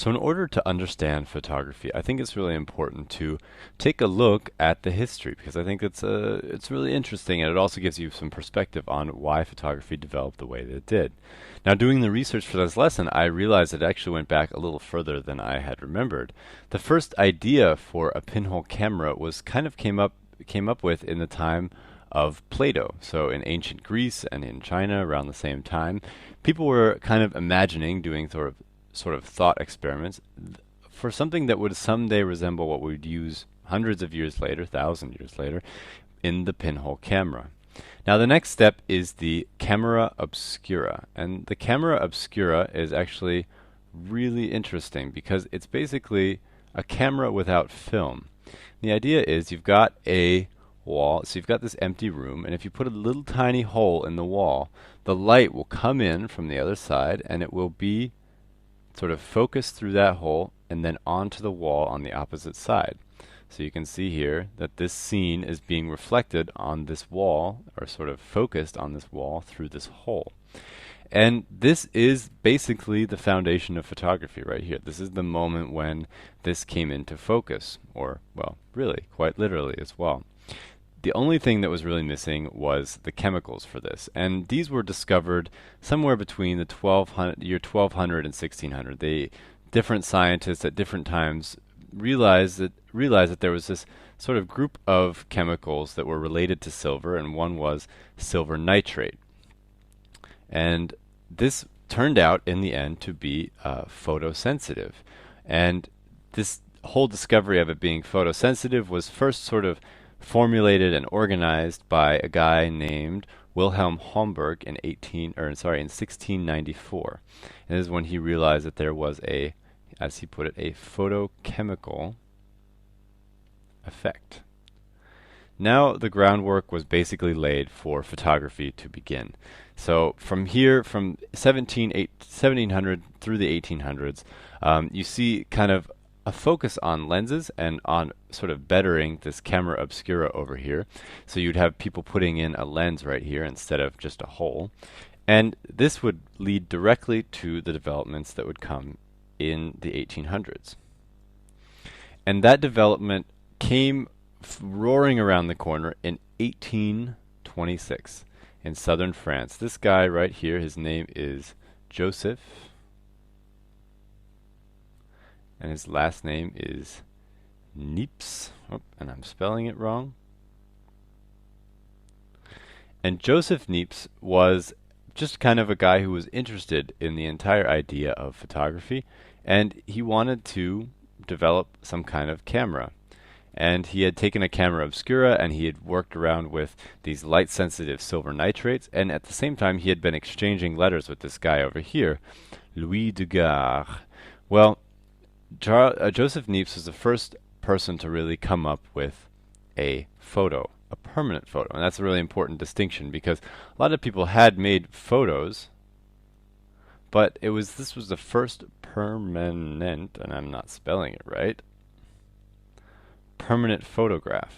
So in order to understand photography, I think it's really important to take a look at the history because I think it's really interesting and it also gives you some perspective on why photography developed the way that it did. Now, doing the research for this lesson, I realized it actually went back a little further than I had remembered. The first idea for a pinhole camera was kind of came up with in the time of Plato. So in ancient Greece and in China around the same time, people were kind of imagining doing sort of thought experiments for something that would someday resemble what we would use hundreds of years later, thousand years later, in the pinhole camera. Now the next step is the camera obscura, and the camera obscura is actually really interesting because it's basically a camera without film. The idea is you've got a wall, so you've got this empty room, and if you put a little tiny hole in the wall, the light will come in from the other side and it will be sort of focus through that hole and then onto the wall on the opposite side. So you can see here that this scene is being reflected on this wall, or sort of focused on this wall through this hole. And this is basically the foundation of photography right here. This is the moment when this came into focus, or, well, really, quite literally as well. The only thing that was really missing was the chemicals for this, and these were discovered somewhere between the year 1200 and 1600. The different scientists at different times realized that there was this sort of group of chemicals that were related to silver, and one was silver nitrate. And this turned out in the end to be photosensitive. And this whole discovery of it being photosensitive was first sort of formulated and organized by a guy named Wilhelm Homburg in 1694. And this is when he realized that there was a, as he put it, a photochemical effect. Now the groundwork was basically laid for photography to begin. So from here, from 1700 through the 1800s, you see kind of a focus on lenses and on sort of bettering this camera obscura over here. So you'd have people putting in a lens right here instead of just a hole. And this would lead directly to the developments that would come in the 1800s. And that development came roaring around the corner in 1826 in southern France. This guy right here, his name is Joseph, and his last name is Niepce. Oh, and I'm spelling it wrong. And Joseph Niepce was just kind of a guy who was interested in the entire idea of photography, and he wanted to develop some kind of camera. And he had taken a camera obscura and he had worked around with these light-sensitive silver nitrates, and at the same time he had been exchanging letters with this guy over here, Louis Dugard. Well, Joseph Niepce was the first person to really come up with a photo, a permanent photo. And that's a really important distinction because a lot of people had made photos, but this was the first permanent, and I'm not spelling it right, permanent photograph.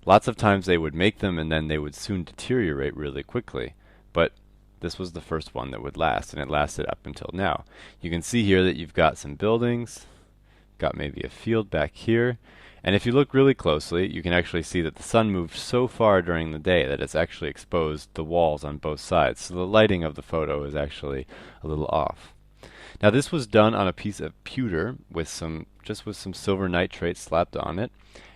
Lots of times they would make them and then they would soon deteriorate really quickly, but this was the first one that would last, and it lasted up until now. You can see here that you've got some buildings, got maybe a field back here, and if you look really closely, you can actually see that the sun moved so far during the day that it's actually exposed the walls on both sides, so the lighting of the photo is actually a little off. Now this was done on a piece of pewter with some silver nitrate slapped on it,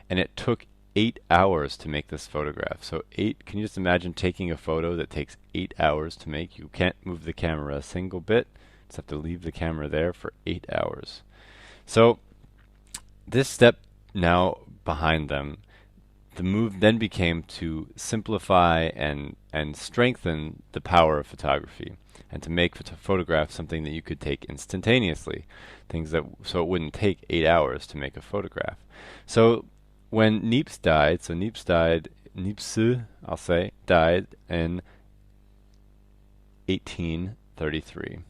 and it took 8 hours to make this photograph. So can you just imagine taking a photo that takes 8 hours to make? You can't move the camera a single bit. Just have to leave the camera there for 8 hours. So this step now behind them, the move then became to simplify and strengthen the power of photography and to make photographs something that you could take instantaneously, so it wouldn't take 8 hours to make a photograph. So when Niepce died, Niepce, I'll say, died in 1833.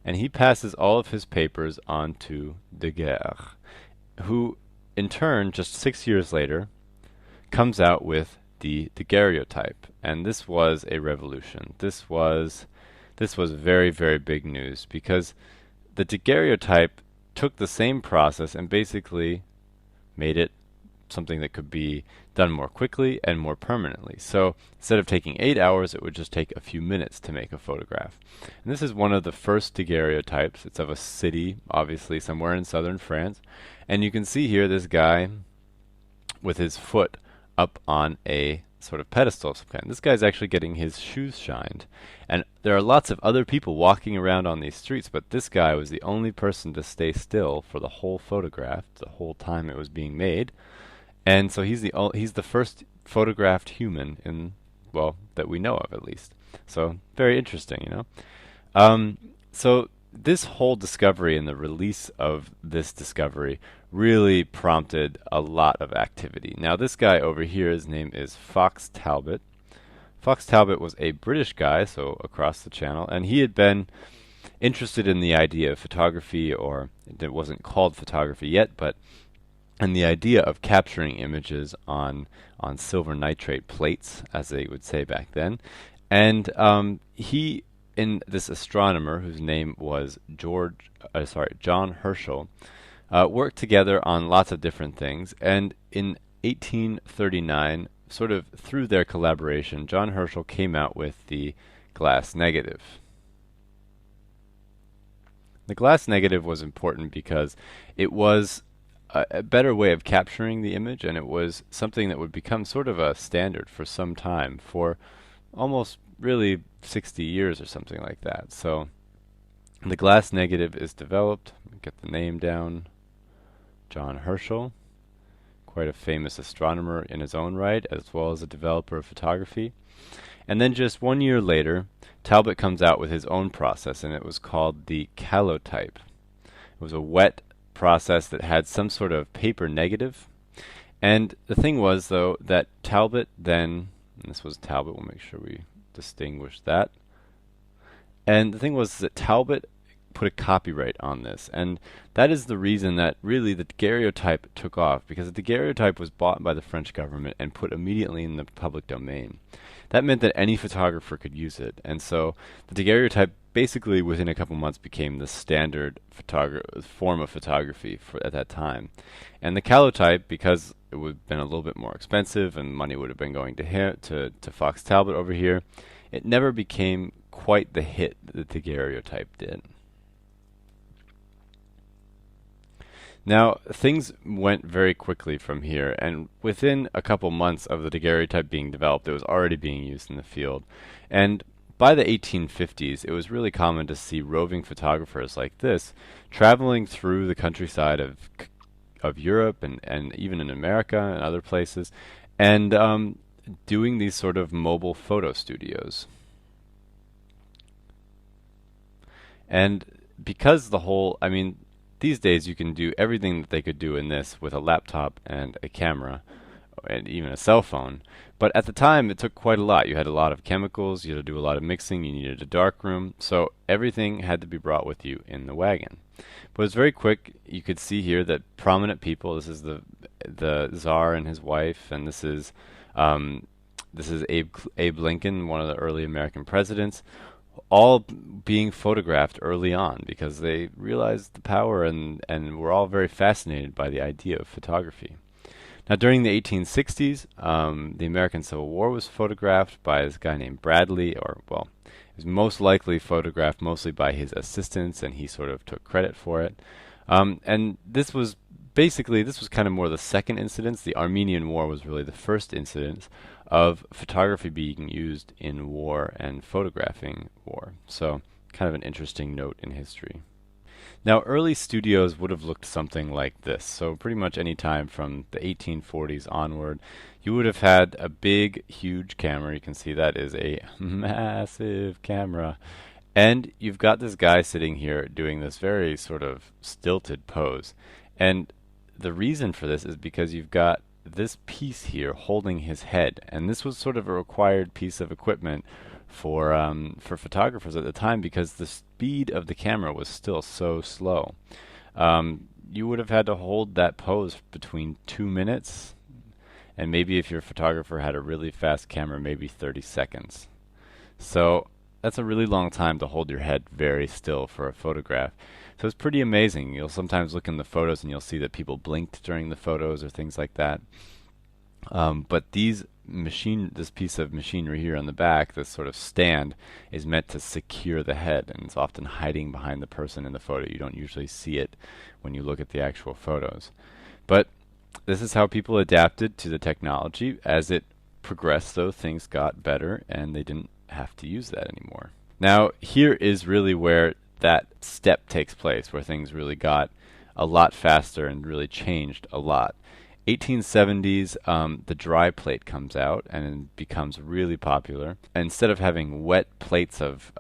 And he passes all of his papers on to Daguerre, who in turn, just 6 years later, comes out with the daguerreotype. And this was a revolution. This was very, very big news because the daguerreotype took the same process and basically made it something that could be done more quickly and more permanently. So instead of taking 8 hours, it would just take a few minutes to make a photograph. And this is one of the first daguerreotypes. It's of a city, obviously somewhere in southern France. And you can see here this guy with his foot up on a sort of pedestal of some kind. This guy's actually getting his shoes shined. And there are lots of other people walking around on these streets, but this guy was the only person to stay still for the whole photograph, the whole time it was being made. And so he's the first photographed human in, well, that we know of at least. So very interesting, you know. So this whole discovery and the release of this discovery really prompted a lot of activity. Now this guy over here, his name is Fox Talbot. Fox Talbot was a British guy, so across the channel, and he had been interested in the idea of photography, or it wasn't called photography yet, but and the idea of capturing images on silver nitrate plates, as they would say back then. And he and this astronomer, whose name was John Herschel, worked together on lots of different things. And in 1839, sort of through their collaboration, John Herschel came out with the glass negative. The glass negative was important because it was a better way of capturing the image, and it was something that would become sort of a standard for some time, for almost really 60 years or something like that. So the glass negative is developed. Get the name down. John Herschel, quite a famous astronomer in his own right, as well as a developer of photography. And then just 1 year later, Talbot comes out with his own process, and it was called the calotype. It was a wet process that had some sort of paper negative. And the thing was, though, that Talbot then, and this was Talbot, we'll make sure we distinguish that. And the thing was that Talbot put a copyright on this, and that is the reason that really the daguerreotype took off, because the daguerreotype was bought by the French government and put immediately in the public domain. That meant that any photographer could use it, and so the daguerreotype basically within a couple months became the standard form of photography at that time. And the calotype, because it would have been a little bit more expensive and money would have been going to Fox Talbot over here, it never became quite the hit that the daguerreotype did. Now, things went very quickly from here, and within a couple months of the daguerreotype being developed, it was already being used in the field. And by the 1850s, it was really common to see roving photographers like this traveling through the countryside of Europe and even in America and other places, and doing these sort of mobile photo studios. And because I mean, these days you can do everything that they could do in this with a laptop and a camera and even a cell phone. But at the time it took quite a lot. You had a lot of chemicals, you had to do a lot of mixing, you needed a dark room, so everything had to be brought with you in the wagon. But it was very quick. You could see here that prominent people, this is the Tsar and his wife, and this is Abe Lincoln, one of the early American presidents, all being photographed early on because they realized the power and were all very fascinated by the idea of photography. Now, during the 1860s, the American Civil War was photographed by this guy named Bradley, or, well, it was most likely photographed mostly by his assistants, and he sort of took credit for it. And this was kind of more the second incidence. The Armenian War was really the first incidence of photography being used in war and photographing war. So kind of an interesting note in history. Now, early studios would have looked something like this. So pretty much any time from the 1840s onward, you would have had a big, huge camera. You can see that is a massive camera. And you've got this guy sitting here doing this very sort of stilted pose. And the reason for this is because you've got this piece here holding his head, and this was sort of a required piece of equipment for photographers at the time because the speed of the camera was still so slow. You would have had to hold that pose between 2 minutes, and maybe if your photographer had a really fast camera, maybe 30 seconds. So that's a really long time to hold your head very still for a photograph. So it's pretty amazing. You'll sometimes look in the photos and you'll see that people blinked during the photos or things like that. But this piece of machinery here on the back, this sort of stand, is meant to secure the head, and it's often hiding behind the person in the photo. You don't usually see it when you look at the actual photos. But this is how people adapted to the technology. As it progressed, though, things got better, and they didn't have to use that anymore. Now, here is really where that step takes place, where things really got a lot faster and really changed a lot. 1870s, the dry plate comes out and becomes really popular. Instead of having wet plates of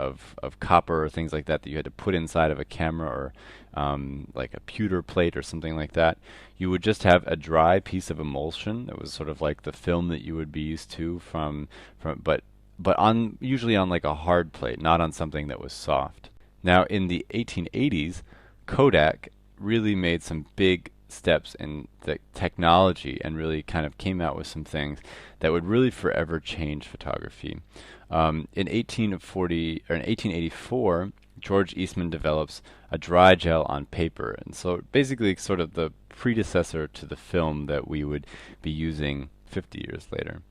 copper or things like that you had to put inside of a camera, or like a pewter plate or something like that, you would just have a dry piece of emulsion that was sort of like the film that you would be used to but on usually on like a hard plate, not on something that was soft. Now in the 1880s, Kodak really made some big steps in the technology and really kind of came out with some things that would really forever change photography. In 1884, George Eastman develops a dry gel on paper, and so basically sort of the predecessor to the film that we would be using 50 years later.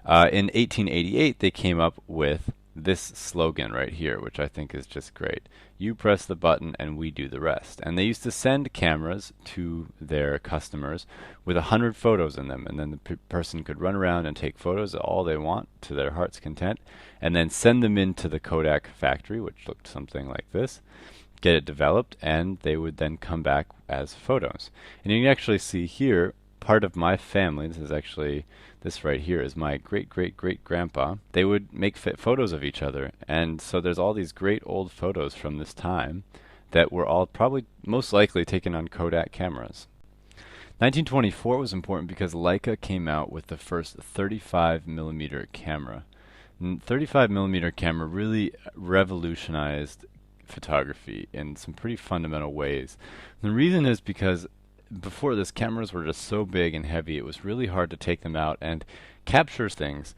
In 1888, they came up with this slogan right here, which I think is just great. You press the button and we do the rest. And they used to send cameras to their customers with 100 photos in them, and then the person could run around and take photos of all they want to their heart's content, and then send them into the Kodak factory, which looked something like this, get it developed, and they would then come back as photos. And you can actually see here part of my family. This right here is my great-great-great-grandpa. They would make photos of each other, and so there's all these great old photos from this time that were all probably most likely taken on Kodak cameras. 1924 was important because Leica came out with the first 35 millimeter camera. 35 millimeter camera really revolutionized photography in some pretty fundamental ways. The reason is because before this, cameras were just so big and heavy, it was really hard to take them out and capture things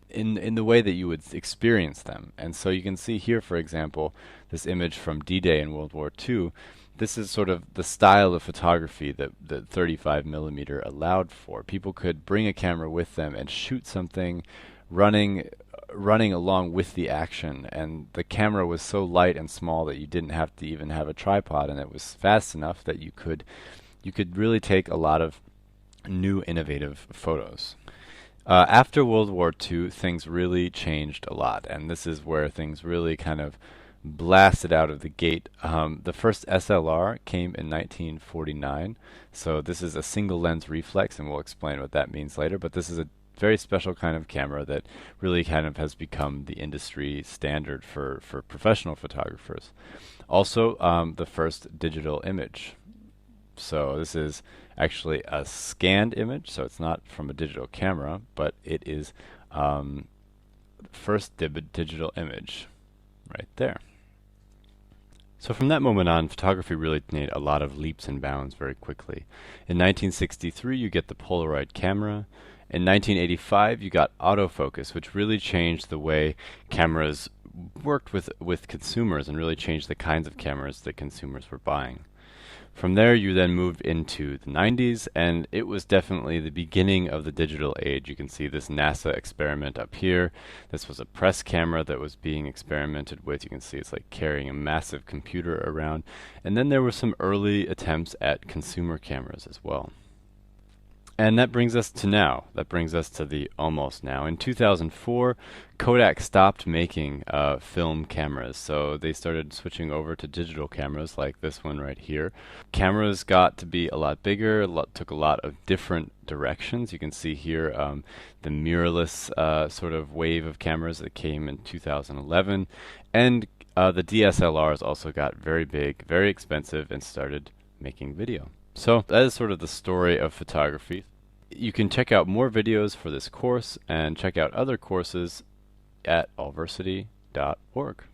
in the way that you would experience them. And so you can see here, for example, this image from D-Day in World War II. This is sort of the style of photography that the 35 millimeter allowed for. People could bring a camera with them and shoot something running along with the action, and the camera was so light and small that you didn't have to even have a tripod, and it was fast enough that you could really take a lot of new innovative photos. After World War II, things really changed a lot, and this is where things really kind of blasted out of the gate. The first SLR came in 1949, so this is a single lens reflex, and we'll explain what that means later, but this is a very special kind of camera that really kind of has become the industry standard for professional photographers. Also, the first digital image. So this is actually a scanned image, so it's not from a digital camera, but it is first digital image right there. So from that moment on, photography really made a lot of leaps and bounds very quickly. In 1963, you get the Polaroid camera. In 1985, you got autofocus, which really changed the way cameras worked with consumers and really changed the kinds of cameras that consumers were buying. From there, you then moved into the 90s, and it was definitely the beginning of the digital age. You can see this NASA experiment up here. This was a press camera that was being experimented with. You can see it's like carrying a massive computer around. And then there were some early attempts at consumer cameras as well. And that brings us to now. That brings us to the almost now. In 2004, Kodak stopped making film cameras, so they started switching over to digital cameras like this one right here. Cameras got to be a lot bigger, took a lot of different directions. You can see here the mirrorless sort of wave of cameras that came in 2011. And the DSLRs also got very big, very expensive, and started making video. So that is sort of the story of photography. You can check out more videos for this course and check out other courses at allversity.org.